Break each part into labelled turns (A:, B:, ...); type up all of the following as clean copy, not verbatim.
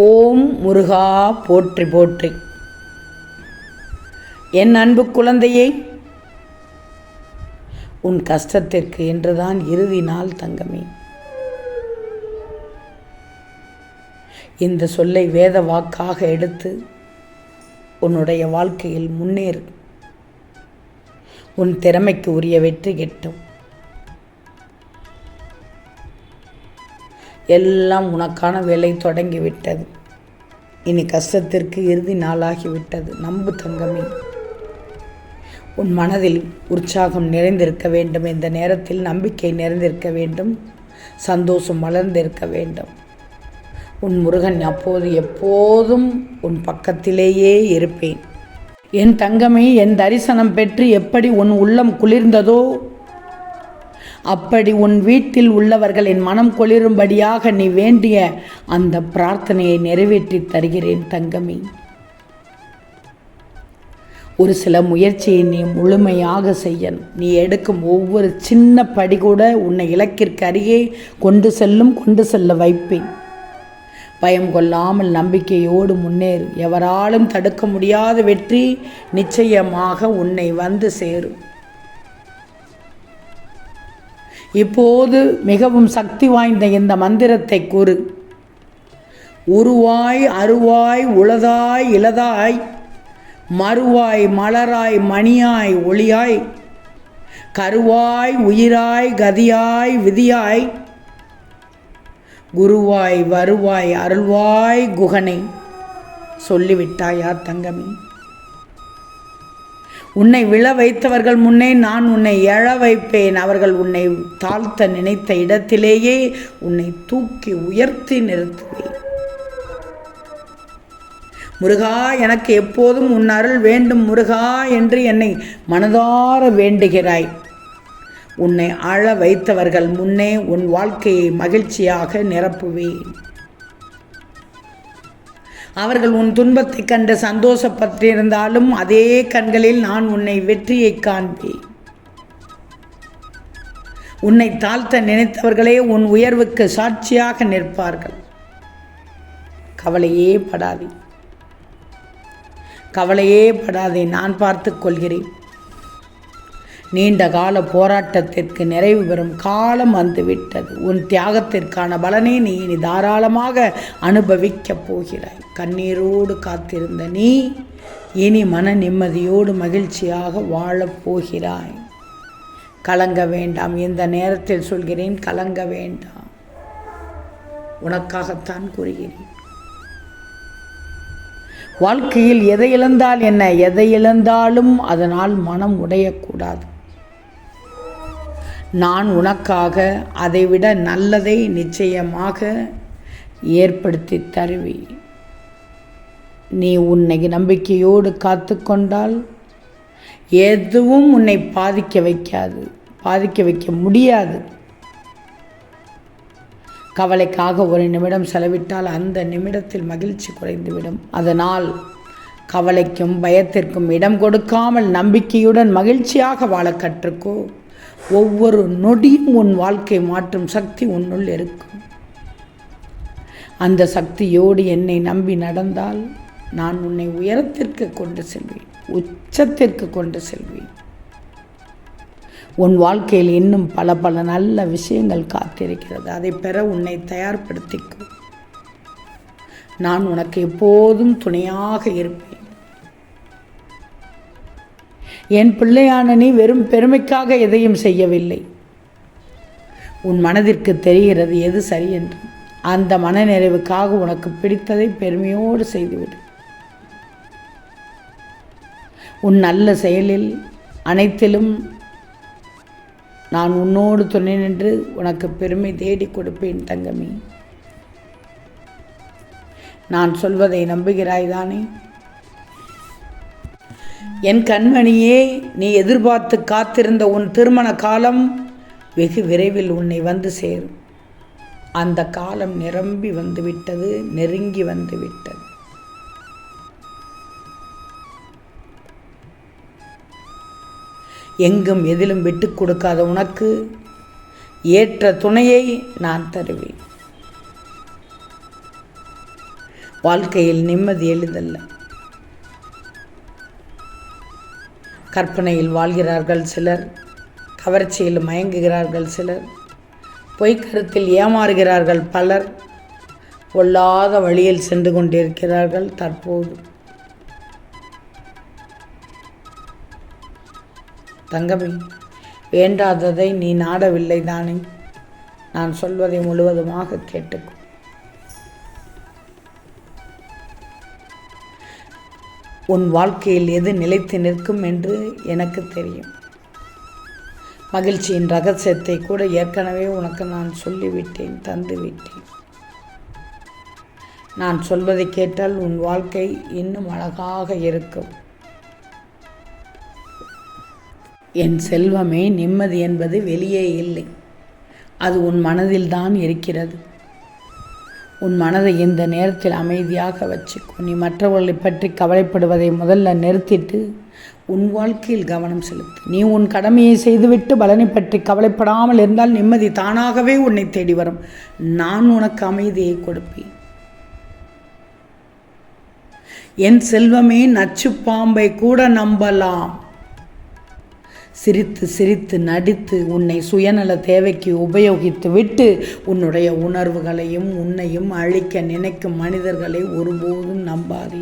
A: ஓம் முருகா போற்றி போற்றி. என் அன்பு குழந்தையே, உன் கஷ்டத்திற்கு இன்றுதான் இறுதி நாள் தங்கமே. இந்த சொல்லை வேத வாக்காக எடுத்து உன்னுடைய வாழ்க்கையில் முன்னேறு. உன் திறமைக்கு உரிய வெற்றி கிட்டும். எல்லாம் உனக்கான வேலை தொடங்கிவிட்டது. இனி கஷ்டத்திற்கு இறுதி நாளாகிவிட்டது. நம்பு தங்கமே. உன் மனதில் உற்சாகம் நிறைந்திருக்க வேண்டும். இந்த நேரத்தில் நம்பிக்கை நிறைந்திருக்க வேண்டும். சந்தோஷம் வளர்ந்திருக்க வேண்டும். உன் முருகன் அப்போது எப்போதும் உன் பக்கத்திலேயே இருப்பேன். என் தங்கமே, என் தரிசனம் பெற்று எப்படி உன் உள்ளம் குளிர்ந்ததோ அப்படி உன் வீட்டில் உள்ளவர்களின் மனம் குளிரும்படியாக நீ வேண்டிய அந்த பிரார்த்தனையை நிறைவேற்றி தருகிறேன் தங்கமே. ஒரு சில முயற்சியை நீ முழுமையாக செய்யணும். நீ எடுக்கும் ஒவ்வொரு சின்ன படி கூட உன்னை இலக்கிற்கு அருகே கொண்டு செல்ல வைப்பேன். பயம் கொள்ளாமல் நம்பிக்கையோடு முன்னேறு. எவராலும் தடுக்க முடியாத வெற்றி நிச்சயமாக உன்னை வந்து சேரும். இப்போது மிகவும் சக்தி வாய்ந்த இந்த மந்திரத்தை கூறு. உருவாய் அருவாய் உளதாய் இளதாய் மறுவாய் மலராய் மணியாய் ஒளியாய் கருவாய் உயிராய் கதியாய் விதியாய் குருவாய் வருவாய் அருள்வாய் குகனை. சொல்லிவிட்டாயா தங்கமே? உன்னை விழ வைத்தவர்கள் முன்னே நான் உன்னை எழ வைப்பேன். அவர்கள் உன்னை தாழ்த்த நினைத்த இடத்திலேயே உன்னை தூக்கி உயர்த்தி நிறுத்துவேன். முருகா, எனக்கு எப்போதும் உன் அருள் வேண்டும் முருகா என்று என்னை மனதார வேண்டுகிறாய். உன்னை அழ வைத்தவர்கள் முன்னே உன் வாழ்க்கையை மகிழ்ச்சியாக நிரப்புவேன். அவர்கள் உன் துன்பத்தை கண்டு சந்தோஷப்பட்டிருந்தாலும் அதே கண்களில் நான் உன்னை வெற்றியை காண்பேன். உன்னை தாழ்த்த நினைத்தவர்களே உன் உயர்வுக்கு சாட்சியாக நிற்பார்கள். கவலையே படாதே, கவலையே படாதே. நான் பார்த்து கொள்கிறேன். நீண்ட கால போராட்டத்திற்கு நிறைவு பெறும் காலம் வந்துவிட்டது. உன் தியாகத்திற்கான பலனை நீ இனி தாராளமாக அனுபவிக்கப் போகிறாய். கண்ணீரோடு காத்திருந்த நீ இனி மன நிம்மதியோடு மகிழ்ச்சியாக வாழப் போகிறாய். கலங்க வேண்டாம். இந்த நேரத்தில் சொல்கிறேன், கலங்க வேண்டாம். உனக்காகத்தான் கூறுகிறேன். வாழ்க்கையில் எதை இழந்தால் என்ன, எதை இழந்தாலும் அதனால் மனம் உடையக்கூடாது. நான் உனக்காக அதைவிட நல்லதை நிச்சயமாக ஏற்படுத்தி தருவேன். நீ உன்னை நம்பிக்கையோடு காத்து கொண்டால் எதுவும் உன்னை பாதிக்க வைக்க முடியாது. கவலைக்காக ஒரு நிமிடம் செலவிட்டால் அந்த நிமிடத்தில் மகிழ்ச்சி குறைந்துவிடும். அதனால் கவலைக்கும் பயத்திற்கும் இடம் கொடுக்காமல் நம்பிக்கையுடன் மகிழ்ச்சியாக வாழ கற்றுக்கோ. ஒவ்வொரு நொடியும் உன் வாழ்க்கை மாற்றும் சக்தி உன்னுள் இருக்கும். அந்த சக்தியோடு என்னை நம்பி நடந்தால் நான் உன்னை உயரத்திற்கு கொண்டு செல்வேன், உச்சத்திற்கு கொண்டு செல்வேன். உன் வாழ்க்கையில் இன்னும் பல பல நல்ல விஷயங்கள் காத்திருக்கிறது. அதை பெற உன்னை தயார்படுத்திக்கோ. நான் உனக்கு எப்போதும் துணையாக இருப்பேன். என் பிள்ளையான நீ வெறும் பெருமைக்காக எதையும் செய்யவில்லை. உன் மனதிற்கு தெரிகிறது எது சரி என்று. அந்த மனநிறைவுக்காக உனக்கு பிடித்ததை பெருமையோடு செய்துவிடு. உன் நல்ல செயலில் அனைத்திலும் நான் உன்னோடு துணை நின்று உனக்கு பெருமை தேடி கொடுப்பேன் தங்கமே. நான் சொல்வதை நம்புகிறாய்தானே? என் கண்மணியே, நீ எதிர்பார்த்து காத்திருந்த உன் திருமண காலம் வெகு விரைவில் உன்னை வந்து சேரும். அந்த காலம் நிரம்பி வந்துவிட்டது, நெருங்கி வந்துவிட்டது. எங்கும் எதிலும் விட்டு கொடுக்காத உனக்கு ஏற்ற துணையை நான் தருவேன். வாழ்க்கையில் நிம்மதி எளிதல்ல. கற்பனையில் வாழ்கிறார்கள் சிலர், கவர்ச்சியில் மயங்குகிறார்கள் சிலர், பொய்க்கருத்தில் ஏமாறுகிறார்கள் பலர், பொல்லாத வழியில் சென்று கொண்டிருக்கிறார்கள் தற்போது. தங்கமே, வேண்டாததை நீ நாடவில்லை தானே? நான் சொல்வதை முழுவதுமாக கேட்டுக்கோ. உன் வாழ்க்கையில் எது நிலைத்து நிற்கும் என்று எனக்கு தெரியும். மகிழ்ச்சியின் ரகசியத்தை கூட ஏற்கனவே உனக்கு நான் சொல்லிவிட்டேன், தந்துவிட்டேன். நான் சொல்வதை கேட்டால் உன் வாழ்க்கை இன்னும் அழகாக இருக்கும். என் செல்வமே, நிம்மதி என்பது வெளியே இல்லை, அது உன் மனதில்தான் இருக்கிறது. உன் மனதை இந்த நேரத்தில் அமைதியாக வச்சுக்கோ. நீ மற்றவர்களை பற்றி கவலைப்படுவதை முதல்ல நிறுத்திட்டு உன் வாழ்க்கையில் கவனம் செலுத்து. நீ உன் கடமையை செய்துவிட்டு பலனை பற்றி கவலைப்படாமல் இருந்தால் நிம்மதி தானாகவே உன்னை தேடி வரும். நான் உனக்கு அமைதியை கொடுப்பேன். என் செல்வமே, நச்சு பாம்பை கூட நம்பலாம். சிரித்து சிரித்து நடித்து உன்னை சுயநல தேவைக்கு உபயோகித்து விட்டு உன்னுடைய உணர்வுகளையும் உன்னையும் அழிக்க நினைக்கும் மனிதர்களை ஒருபோதும் நம்பாதே.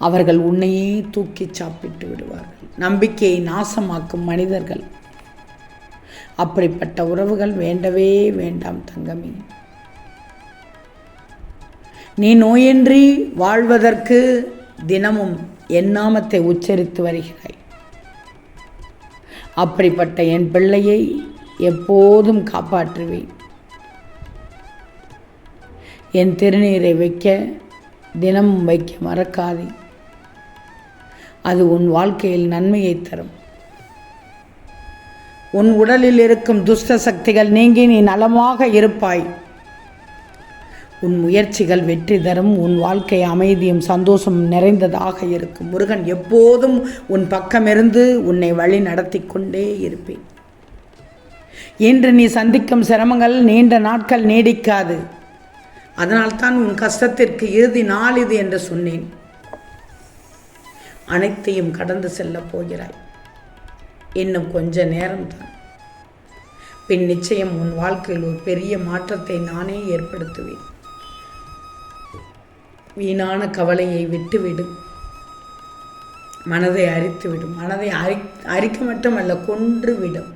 A: அவர்கள் உன்னையே தூக்கி சாப்பிட்டு விடுவார்கள். நம்பிக்கையை நாசமாக்கும் மனிதர்கள். அப்படிப்பட்ட உறவுகள் வேண்டவே வேண்டாம் தங்கமே. நீ நோயின்றி வாழ்வதற்கு தினமும் என் நாமத்தை உச்சரித்து வருகிறாய். அப்படிப்பட்ட என் பிள்ளையை எப்போதும் காப்பாற்றுவேன். என் திருநீரை வைக்க தினமும் வைக்க மறக்காதே. அது உன் வாழ்க்கையில் நன்மையை தரும். உன் உடலில் இருக்கும் துஷ்ட சக்திகள் நீங்கி நீ நலமாக இருப்பாய். உன் முயற்சிகள் வெற்றி தரும். உன் வாழ்க்கை அமைதியும் சந்தோஷம் நிறைந்ததாக இருக்கும். முருகன் எப்போதும் உன் பக்கமிருந்து உன்னை வழி நடத்தி கொண்டே இருப்பேன். இன்று நீ சந்திக்கும் சிரமங்கள் நீண்ட நாட்கள் நீடிக்காது. அதனால்தான் உன் கஷ்டத்திற்கு இறுதி நாள் இது என்று சொன்னேன். அனைத்தையும் கடந்து செல்லப் போகிறாய். இன்னும் கொஞ்ச நேரம்தான். பின் நிச்சயம் உன் வாழ்க்கையில் ஒரு பெரிய மாற்றத்தை நானே ஏற்படுத்துவேன். வீணான கவலையை விட்டுவிடும். மனதை அரித்துவிடும். மனதை அரிக்க மட்டுமல்ல, கொன்றுவிடும்.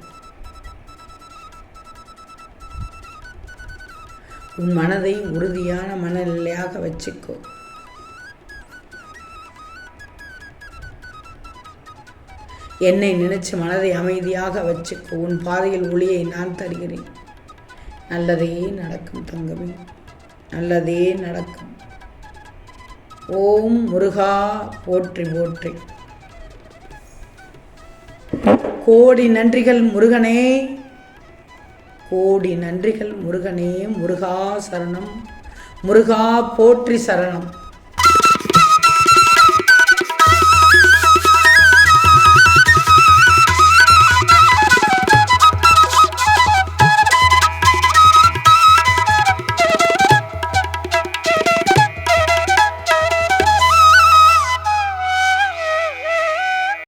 A: உன் மனதை உறுதியான மனநிலையாக வச்சுக்கோ. என்னை நினைச்சு மனதை அமைதியாக வச்சுக்கோ. உன் பாதையில் ஒளியை நான் தருகிறேன். நல்லதே நடக்கும் தங்கமே, நல்லதே நடக்கும். ஓம் முருகா போற்றி போற்றி. கோடி நன்றிகள் முருகனே, கோடி நன்றிகள் முருகனே. முருகா சரணம், முருகா போற்றி சரணம்.